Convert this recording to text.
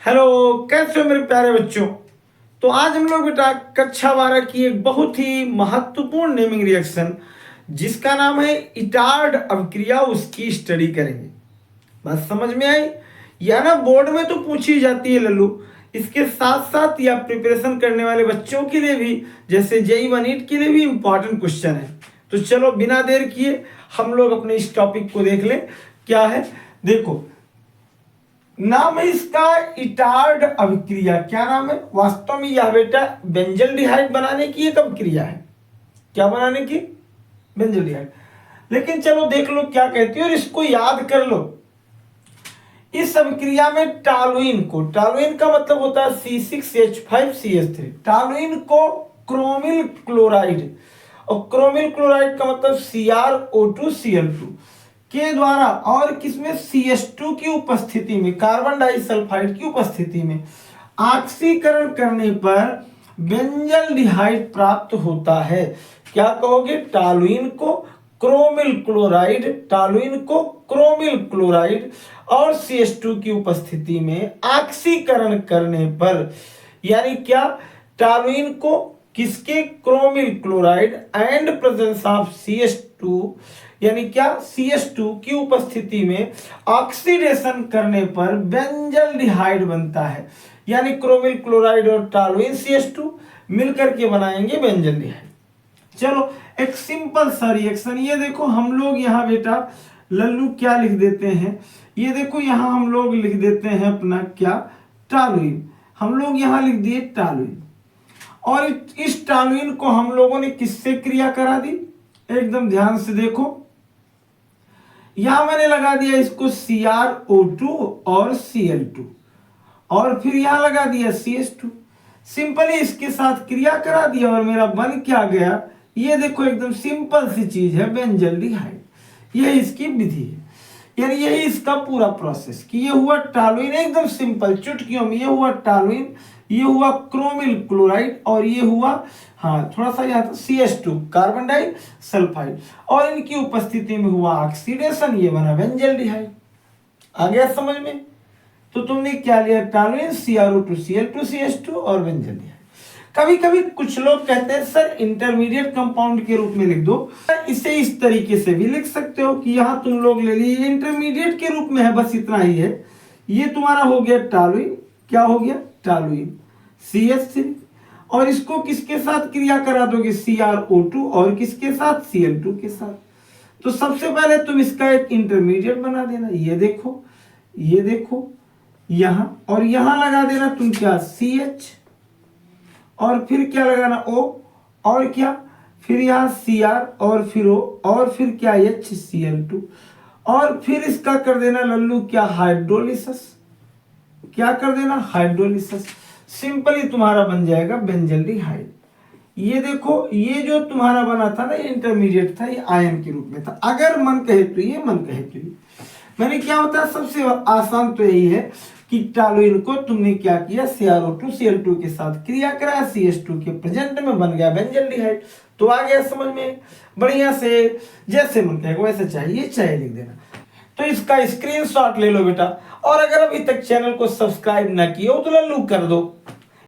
Hello, कैसे हो मेरे प्यारे बच्चों। तो आज हम लोग बेटा कक्षा 12 की एक बहुत ही महत्वपूर्ण नेमिंग रिएक्शन जिसका नाम है इटार्ड अभिक्रिया, उसकी स्टडी करेंगे। बात समझ में आई? या ना बोर्ड में तो पूछी जाती है लल्लू, इसके साथ साथ या प्रिपरेशन करने वाले बच्चों के लिए भी, जैसे जेई वन नीट के लिए भी इंपॉर्टेंट क्वेश्चन है। तो चलो बिना देर किए हम लोग अपने इस टॉपिक को देख लें। क्या है देखो, नाम है इसका इटार्ड अभिक्रिया। क्या नाम है? वास्तव में यह बेटा बेंजल्डिहाइड बनाने की एक अभिक्रिया है। क्या बनाने की? बेंजल्डिहाइड। लेकिन चलो देख लो क्या कहती है और इसको याद कर लो। इस अभिक्रिया में टॉलुइन का मतलब होता है C6H5CH3। टॉलुइन को क्रोमिल क्लोराइड, और क्रोमिल क्लोराइड का मतलब CrO2Cl2 के द्वारा और किसमें CH2 की उपस्थिति में, कार्बन डाइसल्फाइड की उपस्थिति में ऑक्सीकरण करने पर बेंजल्डिहाइड प्राप्त होता है। क्या कहोगे? टॉलुइन को क्रोमिल क्लोराइड और CH2 की उपस्थिति में ऑक्सीकरण करने पर, यानी क्या, टॉलुइन को किसके? Chromyl chloride and presence of CH2, यानी क्या, CH2 की उपस्थिति में ऑक्सीडेशन करने पर बेंजल्डिहाइड बनता है। यानी क्रोमिल क्लोराइड और टॉलुइन CH2 मिलकर के बनाएंगे बेंजल्डिहाइड। चलो एक सिंपल सा रिएक्शन, ये देखो हम लोग यहाँ बेटा लल्लू क्या लिख देते हैं, ये देखो यहाँ हम लोग लिख देते हैं अपना क्या, टॉलुइन। हम लोग यहाँ लिख दिए टॉलुइन, और इस टॉलुइन को हम लोगों ने किससे क्रिया करा दी? एकदम ध्यान से देखो, यहां मैंने लगा दिया इसको CrO2 और Cl2, और फिर यहां लगा दिया CH2। सिंपली इसके साथ क्रिया करा दिया और मेरा बन क्या गया? ये देखो एकदम सिंपल सी चीज है, बेंजल्डिहाइड। यह इसकी विधि है, यानी यही इसका पूरा प्रोसेस कि ये हुआ टॉलुइन, एकदम सिंपल चुटकियों में। ये हुआ टॉलुइन, ये हुआ क्रोमिल क्लोराइड, और ये हुआ, हाँ थोड़ा सा यहाँ CH2 कार्बन डाइसल्फाइड, और इनकी उपस्थिति में हुआ ऑक्सीडेशन, ये बना बेंजल्डिहाइड। आ गया समझ में? तो तुमने क्या लिया? टॉलुइन, CrO2 Cl2 CH2 और बेंजल्डिहाइड। कभी कभी कुछ लोग कहते हैं सर इंटरमीडिएट कंपाउंड के रूप में लिख दो। इसे इस तरीके से भी लिख सकते हो कि यहाँ तुम लोग ले लीजिए इंटरमीडिएट के रूप में है, बस इतना ही है। ये तुम्हारा हो गया टॉलुइन, क्या हो गया? टॉलुइन CH3, और इसको किसके साथ क्रिया करा दोगे? CrO2 और किसके साथ? Cl2 के साथ। तो सबसे पहले तुम इसका एक इंटरमीडिएट बना देना। ये देखो, ये देखो यहां, और यहां लगा देना तुम क्या? CH, और फिर क्या लगाना? O, और क्या? फिर यहाँ Cr, और फिर O, और फिर क्या? HCl2, और फिर इसका कर देना लल्लू क्या? हाइड्रोलिसिस। क्या कर देना? हाइड्रोलिसिस। सिंपली तुम्हारा बन जाएगा बेंजल्डिहाइड। ये देखो, ये जो तुम्हारा बना था ना, ये इंटरमीडिएट था, ये आयन के रूप में था। अगर मन कहे तो ये, मन कहे तो ये। मैंने क्या होता है, सबसे आसान तो यही है कि टॉलुइन को तुमने क्या किया? CrO2 Cl2 के साथ क्रिया कराया, CH2 के प्रेजेंट में बन गया बेंजल्डिहाइड। तो आ गया समझ में? बढ़िया से, जैसे मन कहेगा वैसे चाहिए चाहे लिख देना। तो इसका स्क्रीनशॉट ले लो बेटा, और अगर अभी तक चैनल को सब्सक्राइब ना किया हो तो लल्लू कर दो।